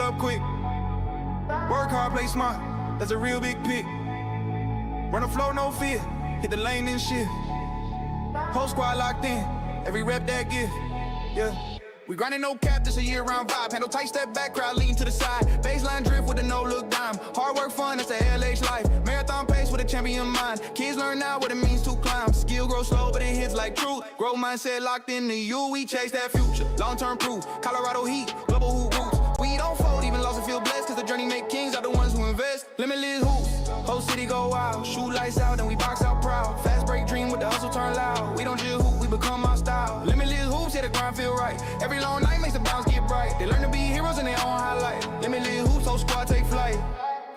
up quick. Work hard, play smart, that's a real big pick. Run the floor, no fear, hit the lane and shit. Whole squad locked in, every rep that gift, yeah. We grinding no cap, this a year-round vibe. Handle tight, step back, crowd lean to the side. Baseline drift with a no-look dime. Hard work, fun, that's the LH life. Marathon pace with a champion mind. Kids learn now what it means to climb. Skill grows slow, but it hits like truth. Growth mindset locked in the U. We chase that future, long-term proof. Colorado heat, global hoop roots. We don't fold, even lost and feel blessed. Cause the journey make kings are the ones who invest. Limitless hoops, whole city go wild. Shoot lights out, then we box out proud. Fast break dream with the hustle turn loud. We don't just hoop, we become our style. Limitless hoops, yeah, the grind feel right. Every long night makes the bounce get bright. They learn to be heroes in their own highlight. Limitless hoops, whole squad take flight.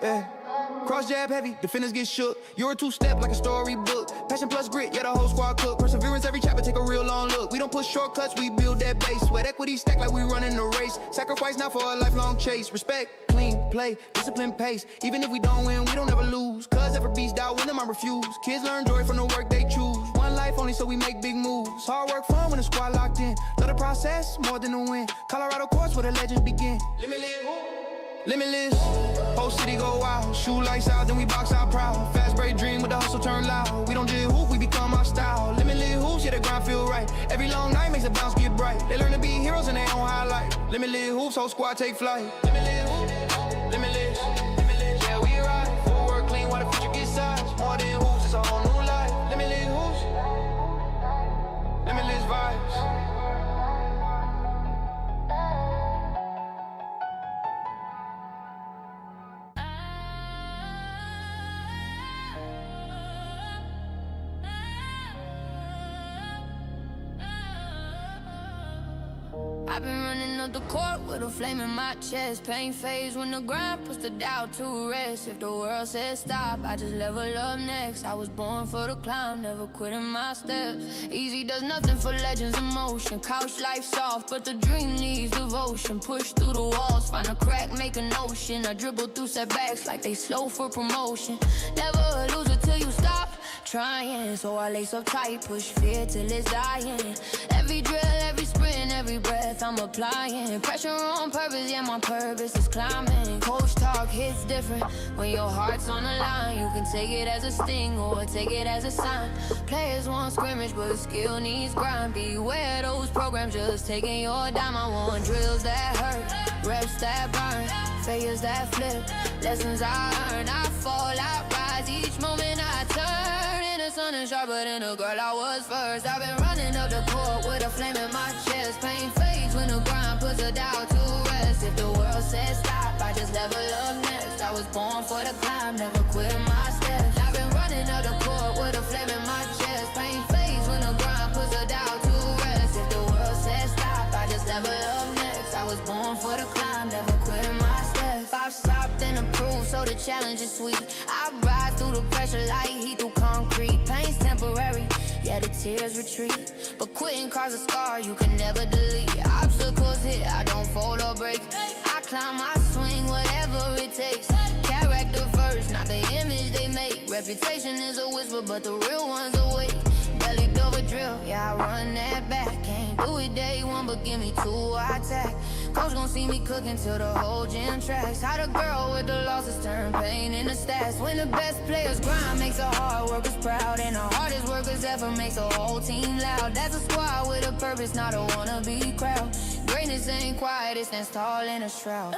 Yeah. Cross jab heavy, defenders get shook. You're a two-step like a storybook. Passion plus grit, yeah, the whole squad cook. Perseverance every chapter, take a real long look. We don't push shortcuts, we build that base. Sweat equity stack like we running the race. Sacrifice now for a lifelong chase. Respect, clean, play, discipline, pace. Even if we don't win, we don't ever lose. Cause every beast out, win them, I refuse. Kids learn joy from the work they choose. One life only, so we make big moves. Hard work, fun when the squad locked in. Love the process, more than the win. Colorado courts where the legends begin. Limitless, whole city go wild. Shoot lights out, then we box out proud. Fast break dream with the hustle turn loud. We don't just hoop, we become our style. Limitless hoops, yeah, the grind feel right. Every long night makes the bounce get bright. They learn to be heroes in their own highlight. Limitless hoops, whole squad take flight. Limitless hoops, limitless, limitless, yeah, we ride. Full work clean while the future gets size. More than hoops, it's a whole new life. Limitless hoops, limitless vibes. I've been running up the court with a flame in my chest. Pain fades when the grind puts the doubt to rest. If the world says stop, I just level up next. I was born for the climb, never quitting my steps. Easy does nothing for legends in motion. Couch life soft, but the dream needs devotion. Push through the walls, find a crack, make an ocean. I dribble through setbacks like they slow for promotion. Never lose it till you stop trying. So I lace up tight, push fear till it's dying. Every drill, every sprint, every breath I'm applying. Pressure on purpose, yeah, my purpose is climbing. Coach talk hits different when your heart's on the line. You can take it as a sting or take it as a sign. Players want scrimmage, but skill needs grind. Beware those programs just taking your dime. I want drills that hurt, reps that burn, failures that flip, lessons I earn. I fall, I rise, each moment I turn. In the sun is sharper than the girl I was first. I've been running up the court with a flame in my chest. Pain fades when the grind puts a doubt to rest. If the world says stop, I just level up next. I was born for the climb, never quit my steps. I've been running up the court with a flame in my chest. Pain fades when the grind puts a doubt to rest. If the world says stop, I just level up next. I was born for the climb, never quit my steps. I've stopped and improved, so the challenge is sweet. I ride through the pressure like heat through concrete. Pain's temporary, yeah, the tears retreat. But quitting causes a scar you can never delete. Obstacles hit, I don't fold or break. I climb, I swing, whatever it takes. Character first, not the image they make. Reputation is a whisper, but the real one's awake. Belly build a drill, yeah, I run that back. Can't do it day one, but give me two, I attack. Coach gon' see me cooking till the whole gym tracks. How the girl with the losses turn pain into stats. When the best players grind, makes the hard workers proud. And the hardest workers ever makes the whole team loud. That's a squad with a purpose, not a wannabe crowd. Greatness ain't quiet, it stands tall in a shroud.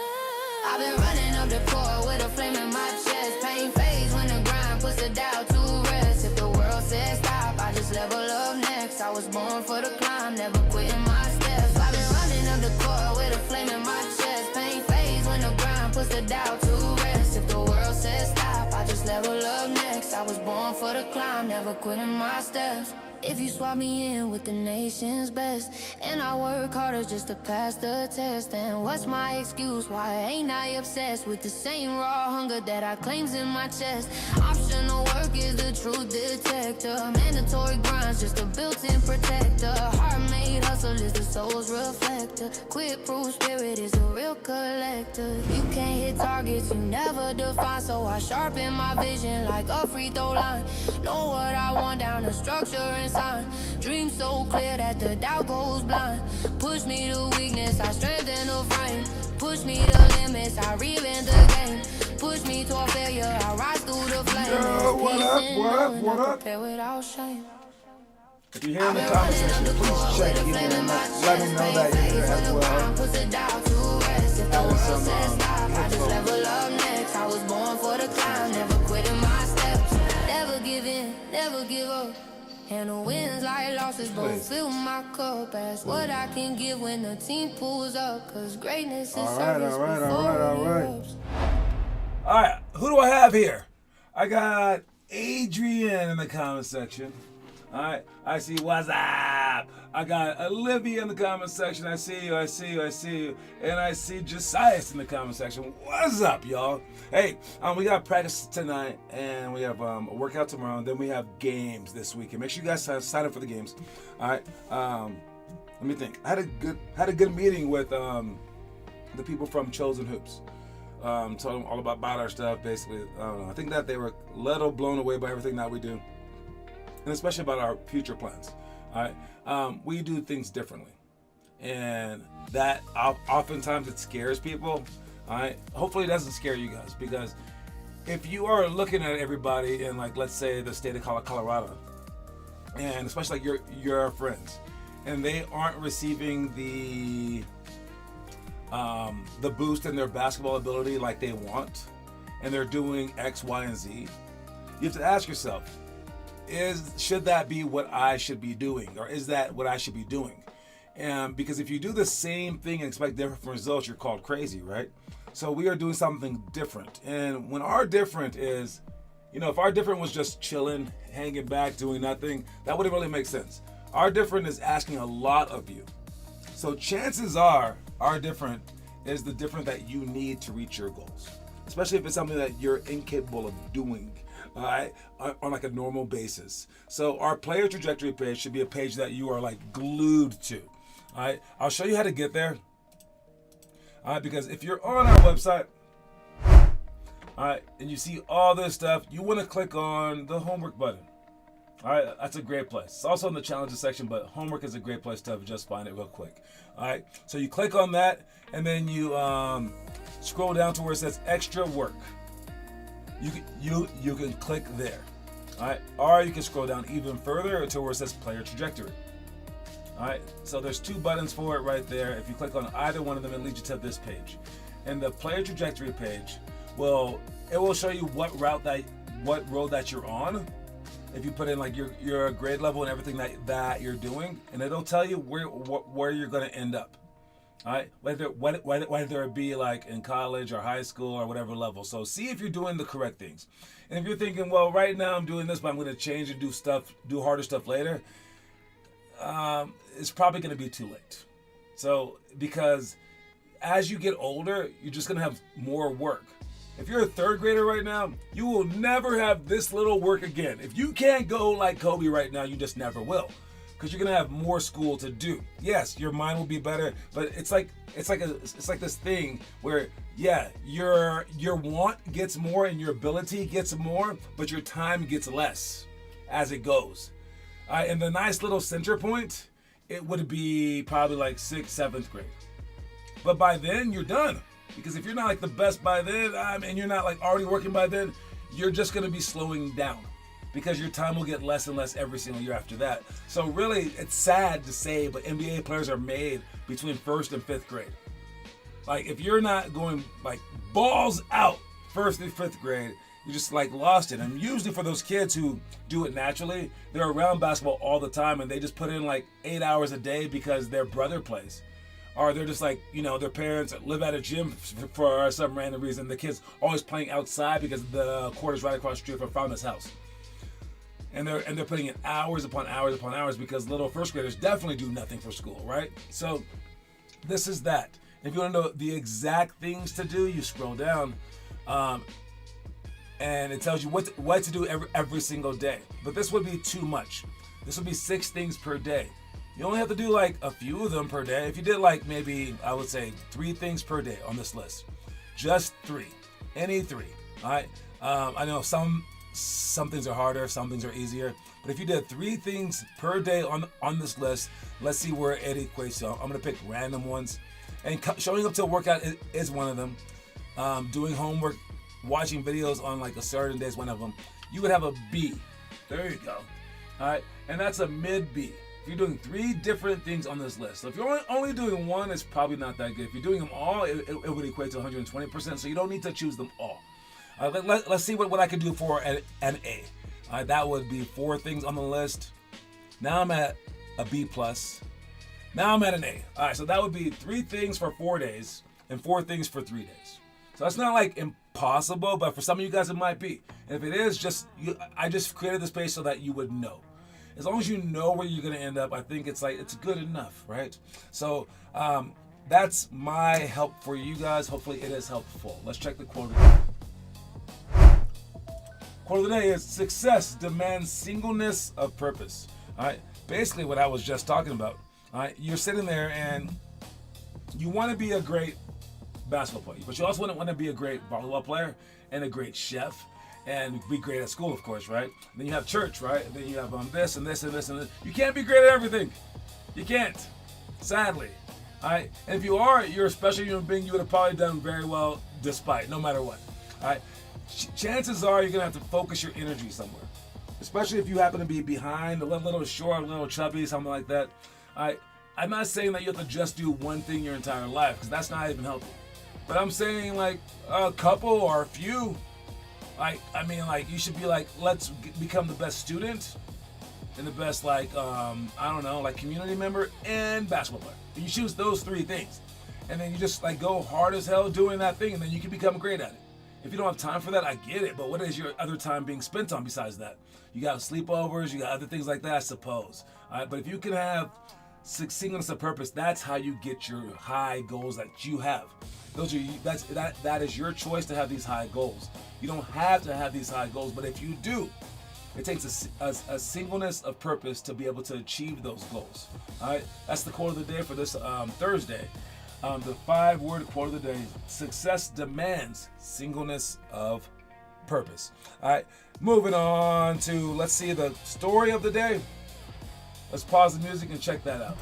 I've been running up the court with a flame in my chest. Pain fades when the grind puts the doubt to rest. If the world says stop, I just level up next. I was born for the climb, never quitting my steps. I've been running up the court with a flame in my chest. Pain fades when the grind puts the doubt to rest. If the world says stop, I just level up next. I was born for the climb, never quitting my steps. If you swap me in with the nation's best, and I work harder just to pass the test, then what's my excuse? Why ain't I obsessed with the same raw hunger that I claims in my chest? Optional work is the truth detector. Mandatory grind's just a built-in protector. Heart-made hustle is the soul's reflector. Quit-proof spirit is a real collector. You can't hit targets you never define, so I sharpen my vision like a free throw line. Know what I want down the structure and sign. Dream so clear that the doubt goes blind. Push me to weakness, I strengthen the frame. Push me to limit. limits, I reinvent the game. Push me to a failure, I rise through the flames. Yo, what up? Prepare without shame. If you're here in the comment section, please check in and let me know that you're here as well. Having some I just level up next. I was born for the climb, never quitting my steps. Never give in, never give up. And the wins like losses both fill my cup. That's what I can give when the team pulls up. Cause greatness is service before it erupts. All right, who do I have here? I got Adrian in the comment section. All right, I see what's up. I got Olivia in the comment section. I see you. And I see Josias in the comment section. What's up, y'all? Hey, we got practice tonight, and we have a workout tomorrow, and then we have games this week. And make sure you guys sign up for the games. All right. Let me think. I had a good meeting with the people from THU Hoops. Told them all about our stuff. Basically, I think that they were a little blown away by everything that we do. And especially about our future plans. All right, we do things differently, and that oftentimes it scares people. All right, hopefully it doesn't scare you guys, because if you are looking at everybody in, like, let's say the state of Colorado, and especially like your friends, and they aren't receiving the boost in their basketball ability like they want, and they're doing X, Y, and Z, you have to ask yourself, should that be what I should be doing, or is that what I should be doing? Because if you do the same thing and expect different results, you're called crazy, right? So we are doing something different. And when our different is, if our different was just chilling, hanging back, doing nothing, that wouldn't really make sense. Our different is asking a lot of you. So chances are our different is the different that you need to reach your goals, especially if it's something that you're incapable of doing. All right, on like a normal basis. So our player trajectory page should be a page that you are like glued to. All right, I'll show you how to get there. All right, because if you're on our website, all right, and you see all this stuff, you want to click on the homework button. All right, that's a great place. It's also in the challenges section, but homework is a great place to just find it real quick. All right, so you click on that, and then you scroll down to where it says extra work. You can click there, all right? Or you can scroll down even further to where it says player trajectory. All right, so there's two buttons for it right there. If you click on either one of them, it leads you to this page. And the player trajectory page will show you what road that you're on. If you put in like your grade level and everything that you're doing, and it'll tell you where you're going to end up. All right, whether it be like in college or high school or whatever level. So see if you're doing the correct things. And if you're thinking, well, right now I'm doing this, but I'm going to change and do harder stuff later, it's probably going to be too late. So because as you get older, you're just going to have more work. If you're a third grader right now, you will never have this little work again. If you can't go like Kobe right now, you just never will. Because you're gonna have more school to do. Yes, your mind will be better, but it's like this thing where, yeah, your want gets more and your ability gets more, but your time gets less as it goes. And the nice little center point, it would be probably like 6th, 7th grade. But by then you're done, because if you're not like the best by then, and you're not like already working by then, you're just gonna be slowing down, because your time will get less and less every single year after that. So really, it's sad to say, but NBA players are made between 1st and 5th grade. Like, if you're not going like balls out 1st and 5th grade, you just like lost it. And usually for those kids who do it naturally, they're around basketball all the time, and they just put in like 8 hours a day because their brother plays. Or they're just like, their parents live at a gym for some random reason. The kid's always playing outside because the court is right across the street from Fountain's house. And they're putting in hours upon hours upon hours, because little first graders definitely do nothing for school, right? So this is that. If you want to know the exact things to do, you scroll down, and it tells you what to do every single day. But this would be too much. This would be 6 things per day. You only have to do like a few of them per day. If you did like maybe, I would say 3 things per day on this list. Just 3. Any 3. All right. I know some things are harder, some things are easier. But if you did 3 things per day on this list, let's see where it equates to. I'm going to pick random ones. And showing up to a workout is one of them. doing homework, watching videos on like a certain day is one of them, you would have a B. There you go. All right, and that's a mid B. If you're doing 3 different things on this list, so if you're only doing one, it's probably not that good. If you're doing them all, it would equate to 120%. So you don't need to choose them all. Let's see what I can do for an A. That would be 4 things on the list. Now I'm at a B plus. Now I'm at an A. All right, so that would be 3 things for 4 days and 4 things for 3 days. So that's not like impossible, but for some of you guys it might be. And if it is, I just created this page so that you would know. As long as you know where you're gonna end up, I think it's good enough, right? So that's my help for you guys. Hopefully it is helpful. Let's check the quote of the day. Quote of the day is, success demands singleness of purpose. All right, basically what I was just talking about. All right, you're sitting there and you want to be a great basketball player, but you also want to be a great volleyball player and a great chef and be great at school, of course, right? And then you have church, right? And then you have this and this and this and this. You can't be great at everything. You can't, sadly. All right, and if you're a special human being, you would have probably done very well despite, no matter what. All right, chances are you're gonna have to focus your energy somewhere, especially if you happen to be behind, a little short, a little chubby, something like that. All right, I'm not saying that you have to just do one thing your entire life, because that's not even healthy. But I'm saying like a couple or a few. You should be like, let's become the best student and the best community member and basketball player. And you choose those 3 things, and then you just go hard as hell doing that thing, and then you can become great at it. If you don't have time for that, I get it. But what is your other time being spent on besides that? You got sleepovers, you got other things like that, I suppose. All right, but if you can have singleness of purpose, that's how you get your high goals that you have. That is your choice to have these high goals. You don't have to have these high goals, but if you do, it takes a singleness of purpose to be able to achieve those goals. All right, that's the quote of the day for this Thursday. The 5-word quote of the day: success demands singleness of purpose. All right, moving on to, let's see, the story of the day. Let's pause the music and check that out.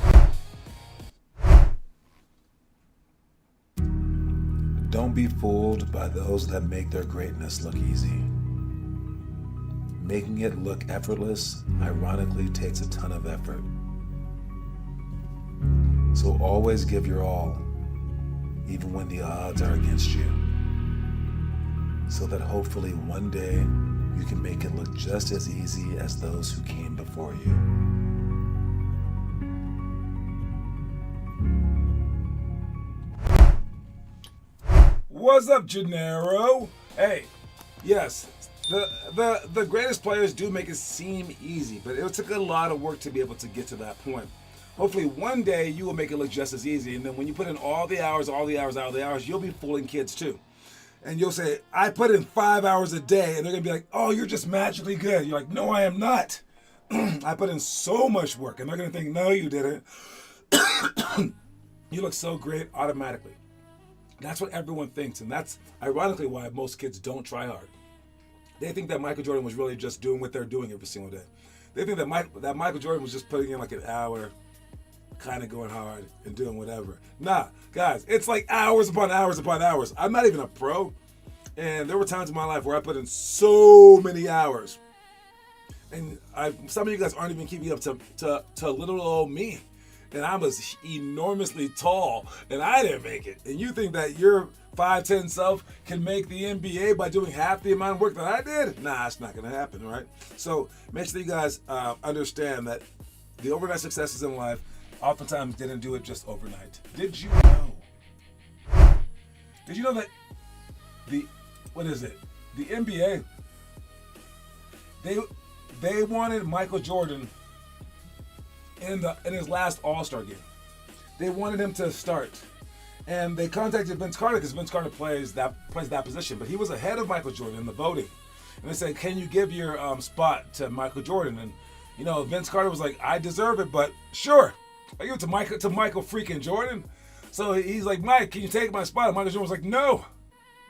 Don't be fooled by those that make their greatness look easy. Making it look effortless, ironically, takes a ton of effort. So always give your all, even when the odds are against you, so that hopefully one day you can make it look just as easy as those who came before you. What's up, Gennaro? Hey, yes, the greatest players do make it seem easy, but it took a lot of work to be able to get to that point. Hopefully one day you will make it look just as easy, and then when you put in all the hours, you'll be fooling kids too. And you'll say, I put in 5 hours a day, and they're gonna be like, oh, you're just magically good. You're like, no, I am not. I put in so much work, and they're gonna think, no, you didn't. You look so great automatically. That's what everyone thinks, and that's ironically why most kids don't try hard. They think that Michael Jordan was really just doing what they're doing every single day. They think that Michael Jordan was just putting in like an hour, kind of going hard and doing whatever. Nah, guys, it's like hours upon hours upon hours. I'm not even a pro, and there were times in my life where I put in so many hours, and some of you guys aren't even keeping up to little old me. And I was enormously tall, and I didn't make it. And you think that your 5'10" self can make the NBA by doing half the amount of work that I did? Nah, it's not going to happen, right? So make sure you guys understand that the overnight successes in life oftentimes didn't do it just overnight. Did you know? Did you know that the NBA, they wanted Michael Jordan in his last All-Star game. They wanted him to start, and they contacted Vince Carter because Vince Carter plays that position, but he was ahead of Michael Jordan in the voting. And they said, "Can you give your spot to Michael Jordan?" And Vince Carter was like, "I deserve it, but sure, I give it to Michael freaking Jordan." So he's like, "Mike, can you take my spot?" And Michael Jordan was like, "No,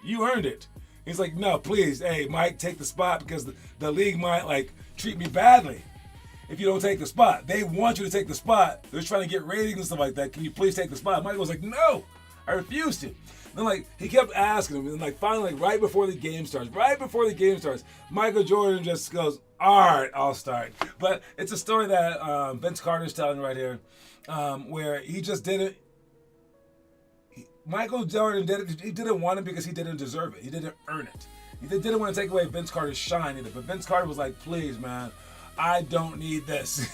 you earned it." He's like, "No, please, hey Mike, take the spot because the league might treat me badly if you don't take the spot. They want you to take the spot. They're trying to get ratings and stuff like that. Can you please take the spot?" Michael was like, "No, I refuse to." Then like he kept asking him, and like finally, like, right before the game starts, Michael Jordan just goes, "All right, I'll start." But it's a story that Vince Carter's telling right here, where he just didn't. Michael Jordan didn't want it because he didn't deserve it. He didn't earn it. He didn't want to take away Vince Carter's shine either. But Vince Carter was like, "Please, man, I don't need this."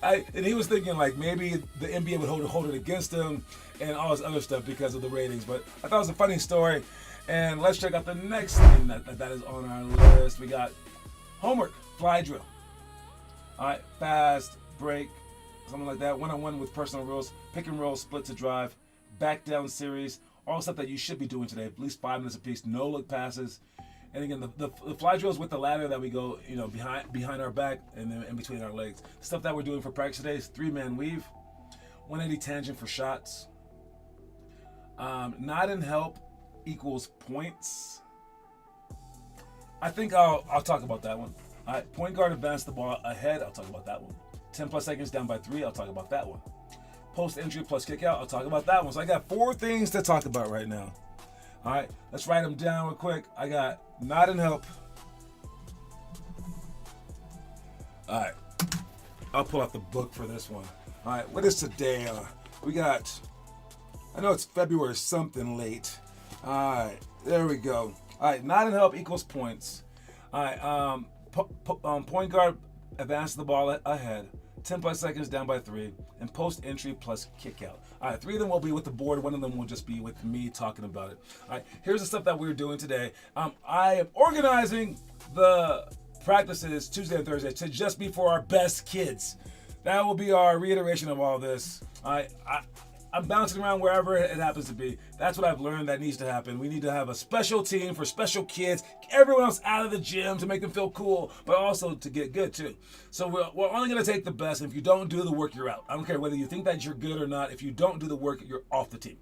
And he was thinking like maybe the NBA would hold it against him and all this other stuff because of the ratings. But I thought it was a funny story. And let's check out the next thing that is on our list. We got homework, fly drill. All right, fast, break, something like that. One-on-one with personal rules, pick and roll, split to drive, back down series, all stuff that you should be doing today. At least 5 minutes apiece, no look passes. And again, the fly drills with the ladder that we go, behind our back and then in between our legs. Stuff that we're doing for practice today is 3-man weave, 180 tangent for shots. Nod and help equals points. I think I'll talk about that one. All right, point guard advance the ball ahead. I'll talk about that one. 10 plus seconds down by 3. I'll talk about that one. Post entry plus kick out. I'll talk about that one. So I got 4 things to talk about right now. All right, let's write them down real quick. I got nod and help. All right, I'll pull out the book for this one. All right, what is today? We got, I know it's February something late. All right, there we go. All right, nod and help equals points. All right, point guard advance the ball ahead. 10 plus seconds down by 3, and post entry plus kick out. All right, 3 of them will be with the board. 1 of them will just be with me talking about it. All right, here's the stuff that we're doing today. I am organizing the practices Tuesday and Thursday to just be for our best kids. That will be our reiteration of all this. I'm bouncing around wherever it happens to be. That's what I've learned that needs to happen. We need to have a special team for special kids, everyone else out of the gym to make them feel cool, but also to get good too. So we're only going to take the best, and if you don't do the work, you're out. I don't care whether you think that you're good or not. If you don't do the work, you're off the team.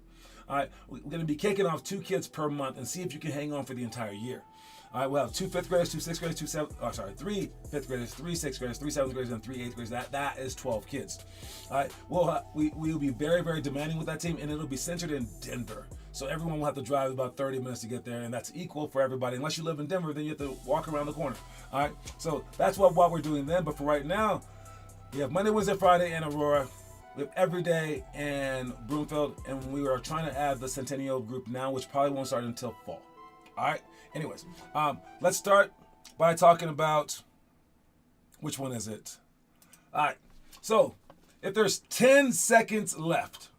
All right, we're going to be kicking off 2 kids per month and see if you can hang on for the entire year. All right, we'll have 2 5th graders, 2 6th graders, 3 5th graders, 3 6th graders, 3 7th graders, and 3 8th graders. That is 12 kids. All right, we'll be very, very demanding with that team, and it'll be centered in Denver. So everyone will have to drive about 30 minutes to get there, and that's equal for everybody. Unless you live in Denver, then you have to walk around the corner. All right, so that's what we're doing then. But for right now, we have Monday, Wednesday, Friday in Aurora. We have every day in Broomfield, and we are trying to add the Centennial group now, which probably won't start until fall. All right. Anyways, let's start by talking about which one is it? All right. So if there's 10 seconds left,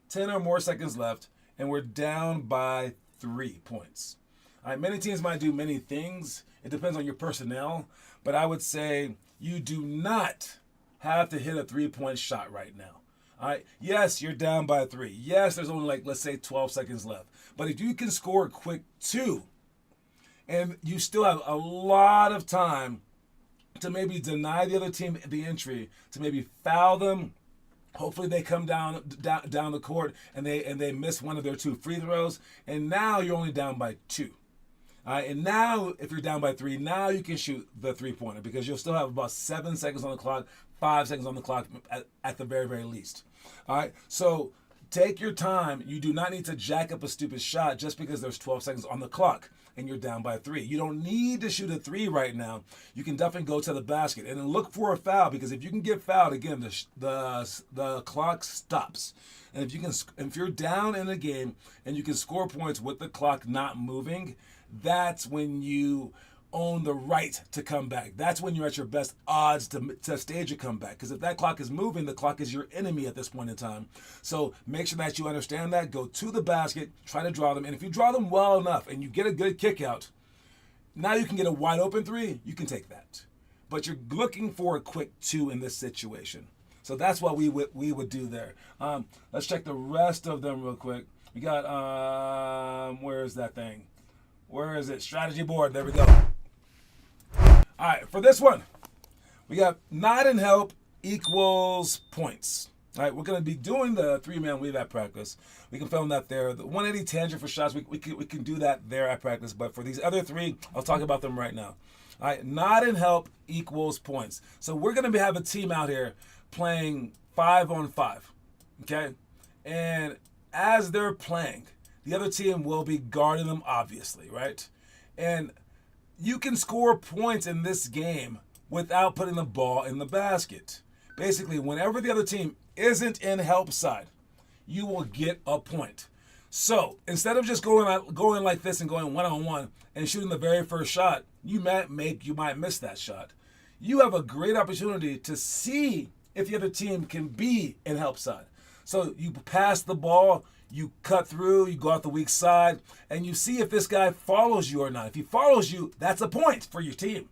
10 or more seconds left, and we're down by 3 points. All right. Many teams might do many things. It depends on your personnel, but I would say you do not have to hit a 3-point shot right now. All right. Yes, you're down by 3. Yes, there's only let's say 12 seconds left. But if you can score a quick 2, and you still have a lot of time to maybe deny the other team the entry, to maybe foul them. Hopefully they come down the court and they miss one of their 2 free throws. And now you're only down by 2. And now if you're down by 3, now you can shoot the 3-pointer because you'll still have about 7 seconds on the clock, 5 seconds on the clock at the very, very least. All right, so take your time. You do not need to jack up a stupid shot just because there's 12 seconds on the clock and you're down by 3. You don't need to shoot a 3 right now. You can definitely go to the basket and then look for a foul because if you can get fouled, again, the clock stops. And if you're down in a game and you can score points with the clock not moving, that's when you own the right to come back. That's when you're at your best odds to stage a comeback. Because if that clock is moving, the clock is your enemy at this point in time. So make sure that you understand that. Go to the basket, try to draw them. And if you draw them well enough and you get a good kick out, now you can get a wide open 3, you can take that. But you're looking for a quick 2 in this situation. So that's what we would do there. Let's check the rest of them real quick. We got, where is that thing? Where is it? Strategy board. There we go. All right, for this one, we got nod and help equals points. All right, we're going to be doing the 3-man weave at practice. We can film that there. The 180 tangent for shots, we can do that there at practice. But for these other 3, I'll talk about them right now. All right, nod and help equals points. So we're going to have a team out here playing 5-on-5, okay? And as they're playing, the other team will be guarding them, obviously, right? And you can score points in this game without putting the ball in the basket. Basically, whenever the other team isn't in help side, you will get a point. So instead of just going like this and going one-on-one and shooting the very first shot, you might miss that shot. You have a great opportunity to see if the other team can be in help side. So you pass the ball, you cut through, you go out the weak side, and you see if this guy follows you or not. If he follows you, that's a point for your team.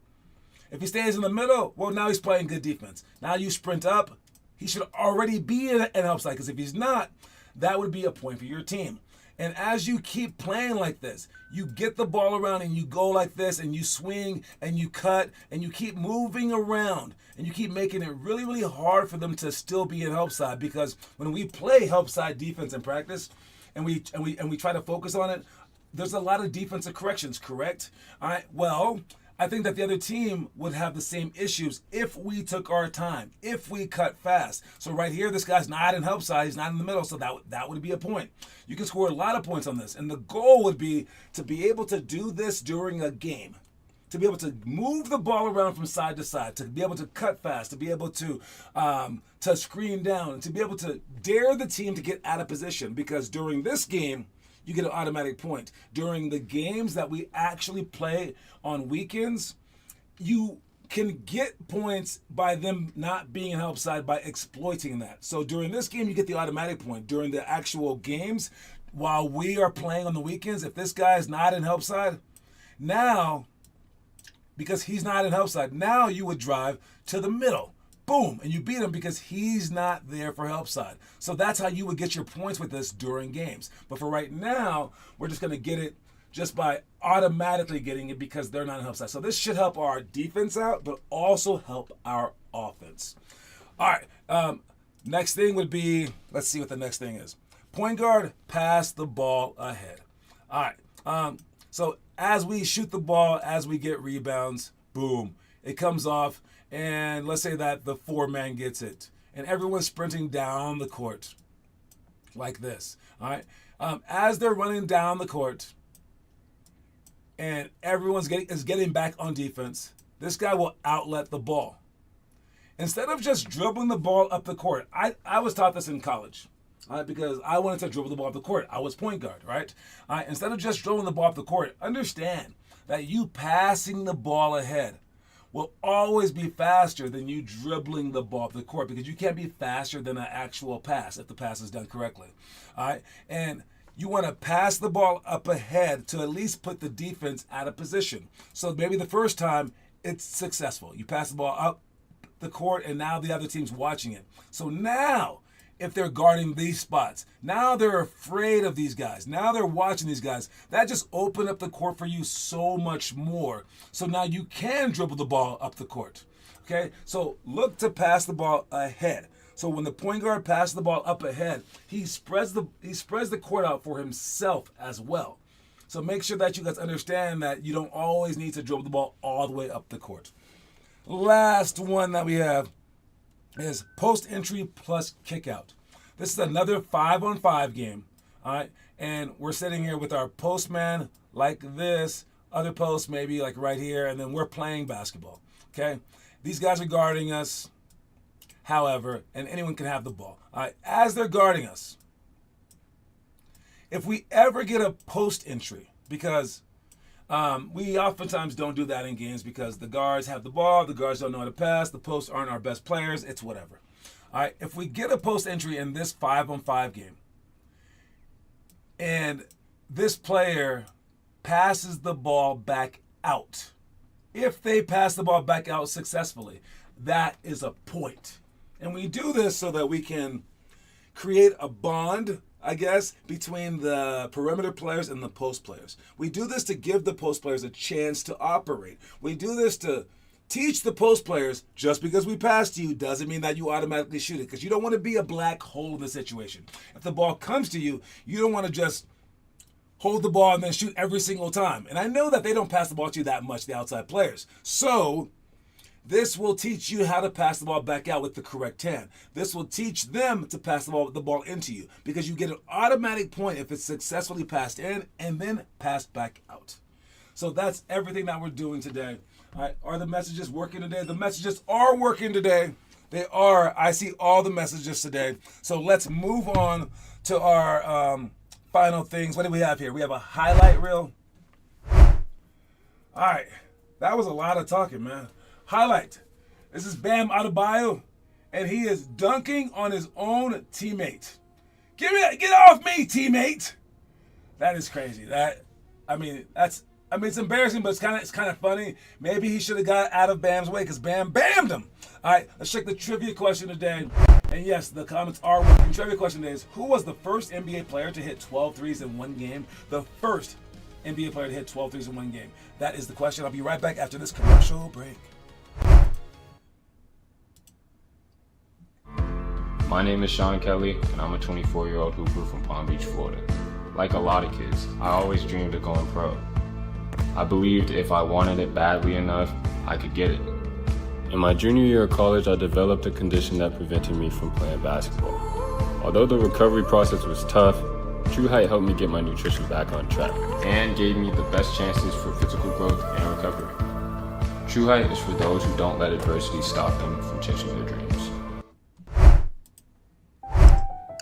If he stays in the middle, well, now he's playing good defense. Now you sprint up, he should already be in help side, because if he's not, that would be a point for your team. And as you keep playing like this, you get the ball around and you go like this and you swing and you cut and you keep moving around and you keep making it really, really hard for them to still be in help side, because when we play help side defense in practice and we try to focus on it, there's a lot of defensive corrections, correct? All right, well, I think that the other team would have the same issues if we took our time, if we cut fast. So right here, this guy's not in help side, he's not in the middle, so that would be a point. You can score a lot of points on this, and the goal would be to be able to do this during a game, to be able to move the ball around from side to side, to be able to cut fast, to be able to screen down, and to be able to dare the team to get out of position, because during this game, you get an automatic point. During the games that we actually play on weekends, you can get points by them not being in help side by exploiting that. So during this game, you get the automatic point. During the actual games, while we are playing on the weekends, if this guy is not in help side, now, because he's not in help side, now you would drive to the middle. Boom, and you beat him because he's not there for help side. So that's how you would get your points with this during games. But for right now, we're just going to get it just by automatically getting it because they're not in help side. So this should help our defense out, but also help our offense. All right, next thing would be, let's see what the next thing is. Point guard, pass the ball ahead. All right, so as we shoot the ball, as we get rebounds, boom, it comes off. And let's say that the 4-man gets it, and everyone's sprinting down the court like this. All right. As they're running down the court, and everyone's getting back on defense, this guy will outlet the ball. Instead of just dribbling the ball up the court, I was taught this in college, because I wanted to dribble the ball up the court. I was point guard, right? Instead of just dribbling the ball up the court, understand that you passing the ball ahead will always be faster than you dribbling the ball up the court, because you can't be faster than an actual pass if the pass is done correctly. All right, and you want to pass the ball up ahead to at least put the defense out of position. So maybe the first time it's successful. You pass the ball up the court, and now the other team's watching it. So now, if they're guarding these spots, now they're afraid of these guys. Now they're watching these guys. That just opened up the court for you so much more. So now you can dribble the ball up the court. Okay? So look to pass the ball ahead. So when the point guard passes the ball up ahead, he spreads the court out for himself as well. So make sure that you guys understand that you don't always need to dribble the ball all the way up the court. Last one that we have is post entry plus kick out. This is another 5-on-5 game. All right. And we're sitting here with our postman like this, other post maybe like right here, and then we're playing basketball. Okay. These guys are guarding us, however, and anyone can have the ball. All right. As they're guarding us, if we ever get a post entry, because we oftentimes don't do that in games because the guards have the ball, the guards don't know how to pass, the posts aren't our best players, it's whatever. All right, if we get a post entry in this 5-on-5 game, and this player passes the ball back out, if they pass the ball back out successfully, that is a point. And we do this so that we can create a bond, I guess, between the perimeter players and the post players. We do this to give the post players a chance to operate. We do this to teach the post players, just because we passed you doesn't mean that you automatically shoot it, because you don't want to be a black hole in the situation. If the ball comes to you, you don't want to just hold the ball and then shoot every single time. And I know that they don't pass the ball to you that much, the outside players. So This will teach you how to pass the ball back out with the correct hand. This will teach them to pass the ball into you because you get an automatic point if it's successfully passed in and then passed back out. So that's everything that we're doing today. All right, are the messages working today? The messages are working today. They are. I see all the messages today. So let's move on to our final things. What do we have here? We have a highlight reel. All right, that was a lot of talking, man. Highlight. This is Bam Adebayo, and he is dunking on his own teammate. Get off me, teammate. That is crazy. It's embarrassing, but it's kind of funny. Maybe he should have got out of Bam's way because Bam bammed him. All right, let's check the trivia question today. And yes, the comments are working. Trivia question today is, who was the first NBA player to hit 12 threes in one game? The first NBA player to hit 12 threes in one game. That is the question. I'll be right back after this commercial break. My name is Sean Kelly, and I'm a 24-year-old hooper from Palm Beach, Florida. Like a lot of kids, I always dreamed of going pro. I believed if I wanted it badly enough, I could get it. In my junior year of college, I developed a condition that prevented me from playing basketball. Although the recovery process was tough, True Height helped me get my nutrition back on track and gave me the best chances for physical growth and recovery. True Height is for those who don't let adversity stop them from chasing their dreams.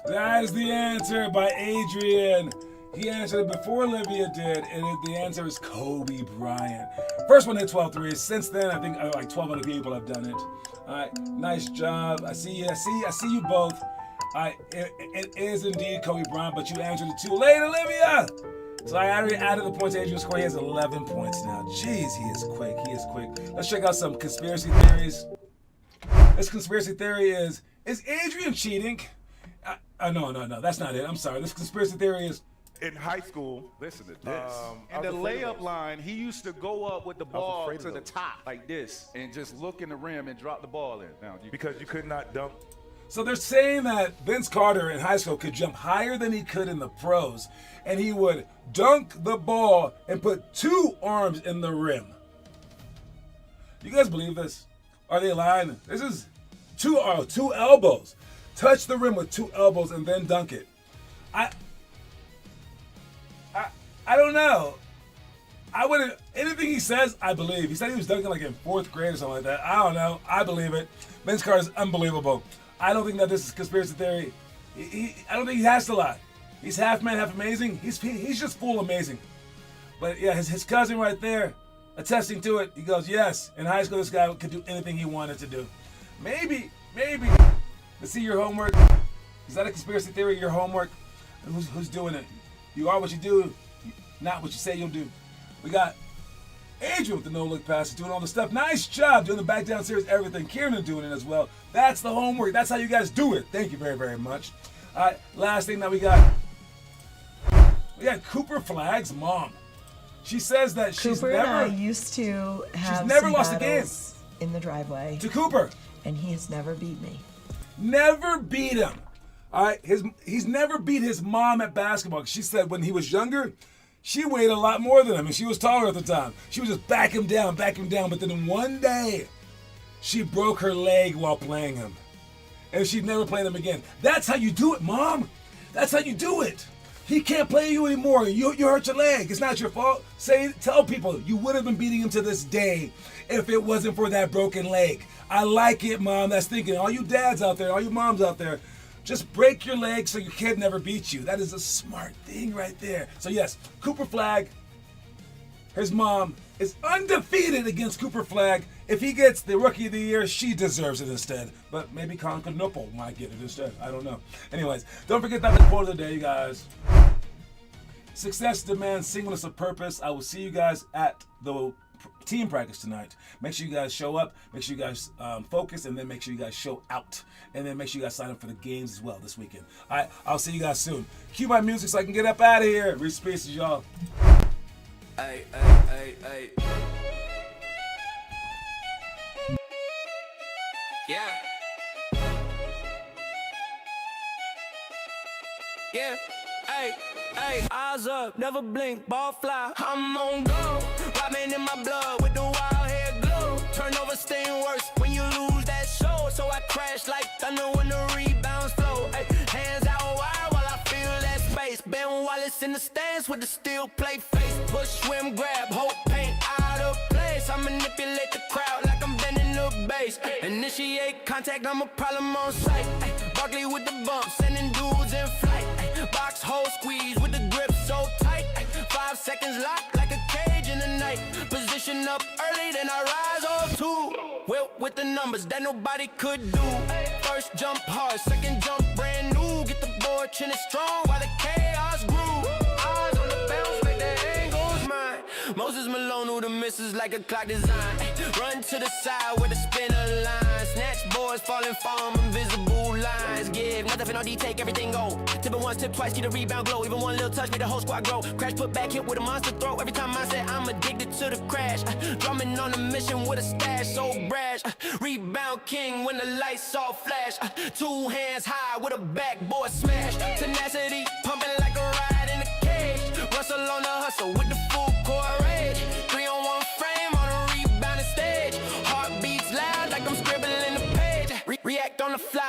That is the answer by Adrian. He answered it before Olivia did, and the answer is Kobe Bryant. First one hit 12 threes. Since then, I think like 12 other people have done it. All right, nice job. I see you. I see you both. All right, it is indeed Kobe Bryant, but you answered it too late, Olivia. So I already added the points to Adrian's score. He has 11 points now. Jeez, he is quick. Let's check out some conspiracy theories. This conspiracy theory is Adrian cheating? No, that's not it. I'm sorry. This conspiracy theory is, in high school, listen to this. And the layup line, he used to go up with the ball to the top like this and just look in the rim and drop the ball in. Now, because you could not dunk. So they're saying that Vince Carter in high school could jump higher than he could in the pros, and he would dunk the ball and put two arms in the rim. You guys believe this? Are they lying? This is two elbows. Touch the rim with two elbows and then dunk it. I don't know. I wouldn't. Anything he says, I believe. He said he was dunking like in 4th grade or something like that. I don't know. I believe it. Vince Carter is unbelievable. I don't think that this is conspiracy theory. I don't think he has to lie. He's half man, half amazing. He's just full amazing. But yeah, his cousin right there, attesting to it. He goes, yes. In high school, this guy could do anything he wanted to do. Maybe. Let's see your homework. Is that a conspiracy theory? Your homework? Who's doing it? You are what you do, not what you say you'll do. We got Adrian with the no-look pass, doing all the stuff. Nice job doing the back down series, everything. Kieran doing it as well. That's the homework. That's how you guys do it. Thank you very, very much. All right, last thing that we got Cooper Flagg's mom. She says that Cooper and I used to have she's never some lost a game battles in the driveway. to Cooper. And he has never beat me. Never beat him. All right, he's never beat his mom at basketball. She said when he was younger, she weighed a lot more than him, and she was taller at the time. She would just back him down. But then one day, she broke her leg while playing him, and she'd never played him again. That's how you do it, Mom. That's how you do it. He can't play you anymore. You hurt your leg. It's not your fault. Tell people you would have been beating him to this day if it wasn't for that broken leg. I like it, Mom. That's thinking. All you dads out there, all you moms out there, just break your leg so your kid never beats you. That is a smart thing right there. So yes, Cooper Flagg, his mom, is undefeated against Cooper Flagg. If he gets the Rookie of the Year, she deserves it instead. But maybe Constantinople might get it instead. I don't know. Anyways, don't forget that the quote of the day, you guys. Success demands singleness of purpose. I will see you guys at the team practice tonight. Make sure you guys show up. Make sure you guys focus, and then make sure you guys show out. And then make sure you guys sign up for the games as well this weekend. All right, I'll see you guys soon. Cue my music so I can get up out of here. Reach spaces, y'all. Hey. Yeah, hey, eyes up, never blink, ball fly. I'm on go, rapping in my blood with the wild hair glow. Turnover staying worse, face in the stands with the steel play face. Push, swim, grab, hope, paint out of place. I manipulate the crowd like I'm bending the bass. Initiate contact, I'm a problem on sight. Barkley with the bump, sending dudes in flight. Box hole squeeze with the grip so tight. 5 seconds locked like a cage in the night. Position up early, then I rise off two. Wilt with the numbers that nobody could do. First jump hard, second jump brand new. Get the board chin is strong while the chaos grew. Eyes on the bounce, make the angles mine. Moses Malone who the misses like a clock design. Run to the side with a spinner line. Snatch boards falling from invisible lines. Give nothing for no D, take everything go. Tip it once, tip twice, get a rebound glow. Even one little touch, make the whole squad grow. Crash, put back, hit with a monster throw. Every time I say I'm addicted to the crash. Drumming on a mission with a stash, so brash. Rebound king when the lights all flash. 2 hands high with a backboard smash. Tenacity pumping like a ride in a cage. Russell on the hustle with the full core rage. 3-on-1 frame on a rebounding stage. Heartbeats loud like I'm scribbling the page. React on the fly.